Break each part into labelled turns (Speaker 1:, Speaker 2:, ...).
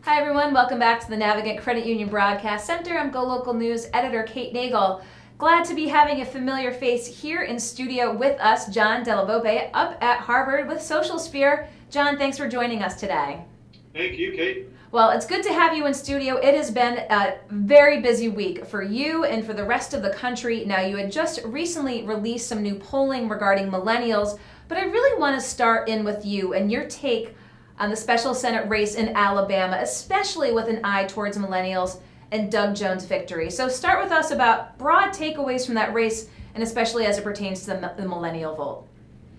Speaker 1: Hi everyone, welcome back to the Navigant Credit Union Broadcast Center. I'm GoLocal News editor Kate Nagel. Glad to be having a familiar face here in studio with us, John Della Volpe, up at Harvard with Social Sphere. John, thanks for joining us today.
Speaker 2: Thank you, Kate.
Speaker 1: Well, it's good to have you in studio. It has been a very busy week for you and for the rest of the country. Now, you had just recently released some new polling regarding millennials, but I really want to start in with you and your take on the special Senate race in Alabama, especially with an eye towards millennials and Doug Jones' victory. So start with us about broad takeaways from that race, and especially as it pertains to the millennial vote.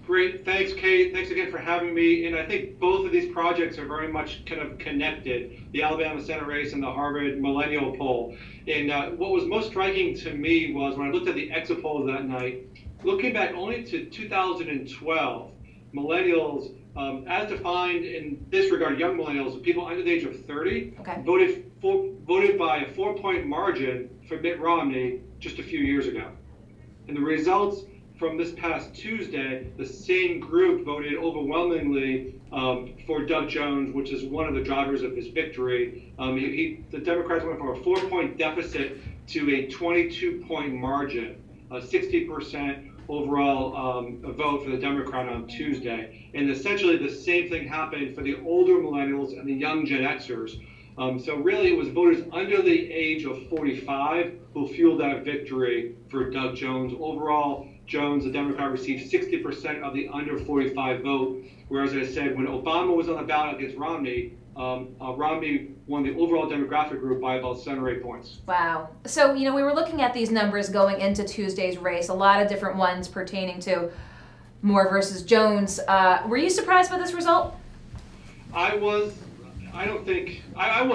Speaker 2: Great. Thanks, Kate. Thanks again for having me. And I think both of these projects are very much kind of connected, the Alabama Senate race and the Harvard millennial poll. And what was most striking to me was when I looked at the exit polls that night, looking back only to 2012, millennials, as defined in this regard, young millennials, people under the age of 30, voted by a 4-point margin for Mitt Romney just a few years ago. And the results from this past Tuesday, the same group voted overwhelmingly for Doug Jones, which is one of the drivers of his victory. The Democrats went from a 4-point deficit to a 22-point margin, 60% overall vote for the Democrat on Tuesday. And essentially the same thing happened for the older millennials and the young Gen Xers. So really it was voters under the age of 45 who fueled that victory for Doug Jones. Overall, Jones, the Democrat, received 60% of the under 45 vote, whereas I said when Obama was on the ballot against Romney, Romney won the overall demographic group by about 7 or 8 points.
Speaker 1: Wow. So, we were looking at these numbers going into Tuesday's race, a lot of different ones pertaining to Moore versus Jones. Were you surprised by this result?
Speaker 2: I was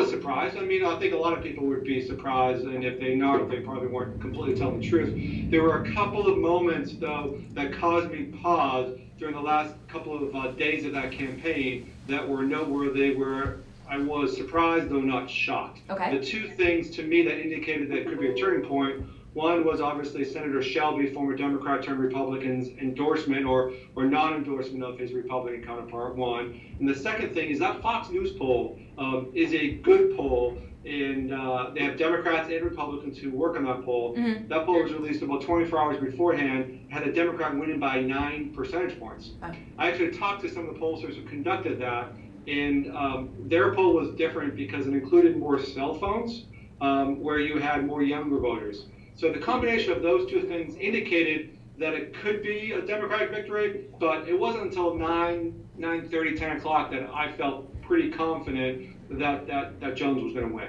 Speaker 2: surprised. I mean, I think a lot of people would be surprised, and if they not, they probably weren't completely telling the truth. There were a couple of moments, though, that caused me pause during the last couple of days of that campaign that were noteworthy, where I was surprised, though not shocked.
Speaker 1: Okay.
Speaker 2: The two things to me that indicated that could be a turning point, one was obviously Senator Shelby, former Democrat turned Republican's endorsement or non-endorsement of his Republican counterpart, one. And the second thing is that Fox News poll is a good poll, and they have Democrats and Republicans who work on that poll. Mm-hmm. That poll was released about 24 hours beforehand, had a Democrat winning by 9 percentage points. Okay. I actually talked to some of the pollsters who conducted that, and their poll was different because it included more cell phones, where you had more younger voters. So the combination of those two things indicated that it could be a Democratic victory, but it wasn't until 9:30, 10 o'clock that I felt pretty confident that Jones was going to win.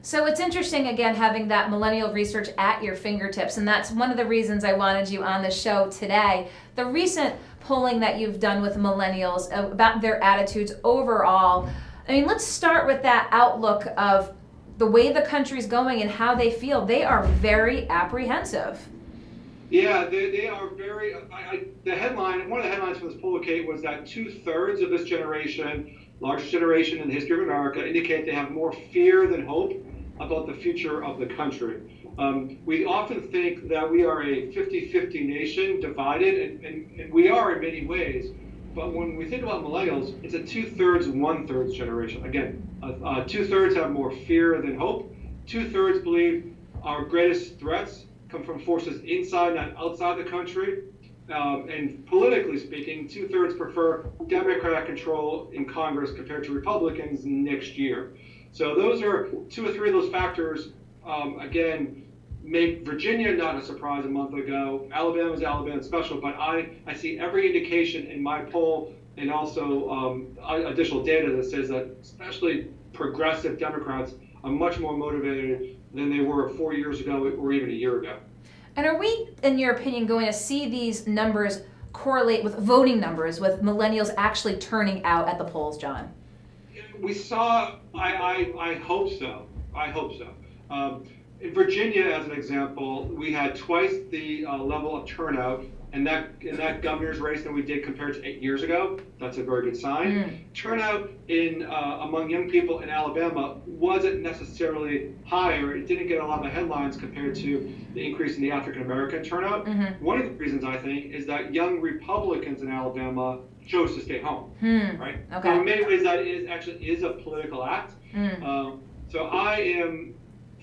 Speaker 1: So it's interesting, again, having that millennial research at your fingertips, and that's one of the reasons I wanted you on the show today. The recent polling that you've done with millennials about their attitudes overall, I mean, let's start with that outlook of the way the country's going and how they feel. They are very apprehensive.
Speaker 2: Yeah, they are very. The headline, one of the headlines from this poll, Kate, was that 2/3 of this generation, largest generation in the history of America, indicate they have more fear than hope about the future of the country. We often think that we are a 50-50 nation, divided, and we are in many ways. But when we think about millennials, it's a 2/3, 1/3 generation. Again, 2/3 have more fear than hope. 2/3 believe our greatest threats come from forces inside, not outside the country. And politically speaking, 2/3 prefer Democratic control in Congress compared to Republicans next year. So those are 2 or 3 of those factors, again, make Virginia not a surprise a month ago. Alabama's Alabama special, but I see every indication in my poll and also additional data that says that especially progressive Democrats are much more motivated than they were 4 years ago or even a year ago.
Speaker 1: And are we, in your opinion, going to see these numbers correlate with voting numbers, with millennials actually turning out at the polls, John?
Speaker 2: We saw, I hope so. I hope so. In Virginia, as an example, we had twice the level of turnout in that governor's race than we did compared to 8 years ago. That's a very good sign. Turnout among young people in Alabama wasn't necessarily higher. It didn't get a lot of the headlines compared to the increase in the African American turnout. One of the reasons I think is that young Republicans in Alabama chose to stay home, right?
Speaker 1: Okay.
Speaker 2: So in many ways, that is a political act. So I am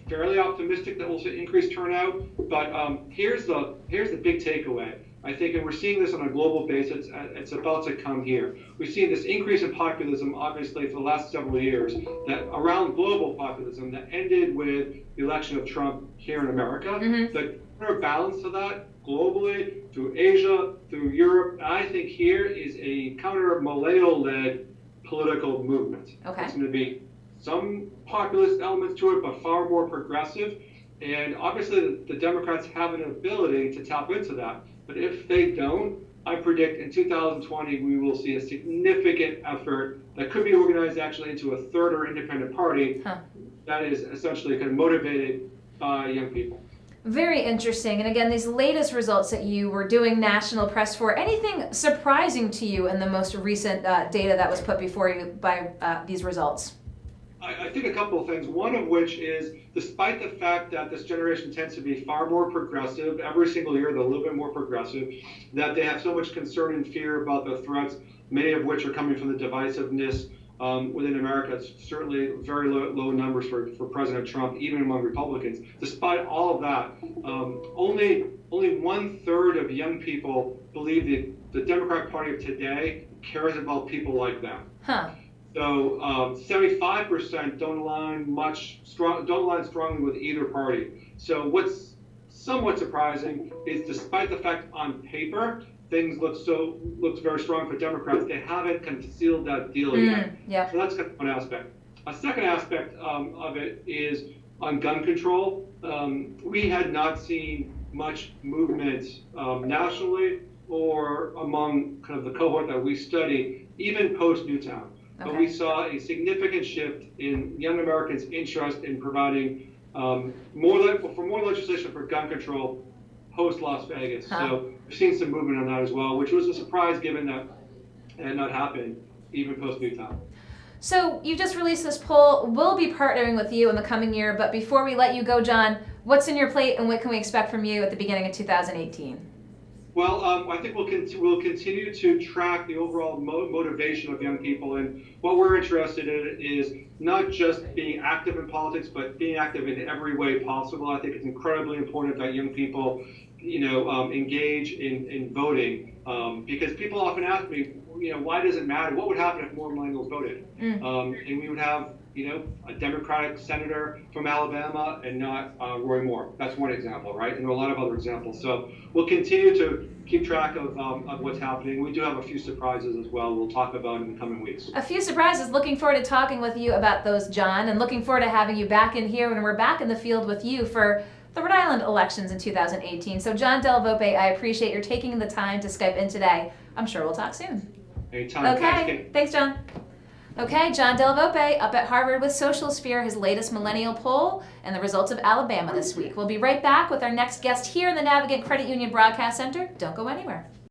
Speaker 2: fairly optimistic that we'll see increased turnout. But here's the big takeaway. I think, and we're seeing this on a global basis, it's about to come here. We've seen this increase in populism, obviously, for the last several years, that around global populism that ended with the election of Trump here in America. The counterbalance to that globally, through Asia, through Europe, I think here is a counter-millennial-led political movement.
Speaker 1: Okay.
Speaker 2: It's going to be some populist elements to it, but far more progressive. And obviously, the Democrats have an ability to tap into that. But if they don't, I predict in 2020 we will see a significant effort that could be organized actually into a third or independent party that is essentially kind of motivated by young people.
Speaker 1: Very interesting. And again, these latest results that you were doing national press for, anything surprising to you in the most recent data that was put before you by these results?
Speaker 2: I think a couple of things, one of which is, despite the fact that this generation tends to be far more progressive, every single year they're a little bit more progressive, that they have so much concern and fear about the threats, many of which are coming from the divisiveness within America. It's certainly very low numbers for President Trump, even among Republicans. Despite all of that, only 1/3 of young people believe the Democratic Party of today cares about people like them. So 75% don't align strongly with either party. So what's somewhat surprising is, despite the fact on paper things looks very strong for Democrats, they haven't kind of sealed that deal yet.
Speaker 1: Yeah.
Speaker 2: So that's kind of one aspect. A second aspect of it is on gun control. We had not seen much movement nationally or among kind of the cohort that we study, even post Newtown. But we saw a significant shift in young Americans' interest in providing more legislation for gun control post Las Vegas. So we've seen some movement on that as well, which was a surprise given that it had not happened even post Newtown.
Speaker 1: So you just released this poll. We'll be partnering with you in the coming year. But before we let you go, John, what's in your plate and what can we expect from you at the beginning of 2018?
Speaker 2: Well, I think we'll continue to track the overall motivation of young people, and what we're interested in is not just being active in politics, but being active in every way possible. I think it's incredibly important that young people, engage in voting, because people often ask me, why does it matter? What would happen if more millennials voted? And we would have, a Democratic senator from Alabama and not Roy Moore. That's one example, right? And there are a lot of other examples. So we'll continue to keep track of what's happening. We do have a few surprises as well we'll talk about in the coming weeks.
Speaker 1: A few surprises. Looking forward to talking with you about those, John, and looking forward to having you back in here when we're back in the field with you for the Rhode Island elections in 2018. So John Della Volpe, I appreciate your taking the time to Skype in today. I'm sure we'll talk soon.
Speaker 2: Anytime.
Speaker 1: Okay. Thanks, John. Okay, John Della Volpe up at Harvard with Social Sphere, his latest millennial poll, and the results of Alabama this week. We'll be right back with our next guest here in the Navigant Credit Union Broadcast Center. Don't go anywhere.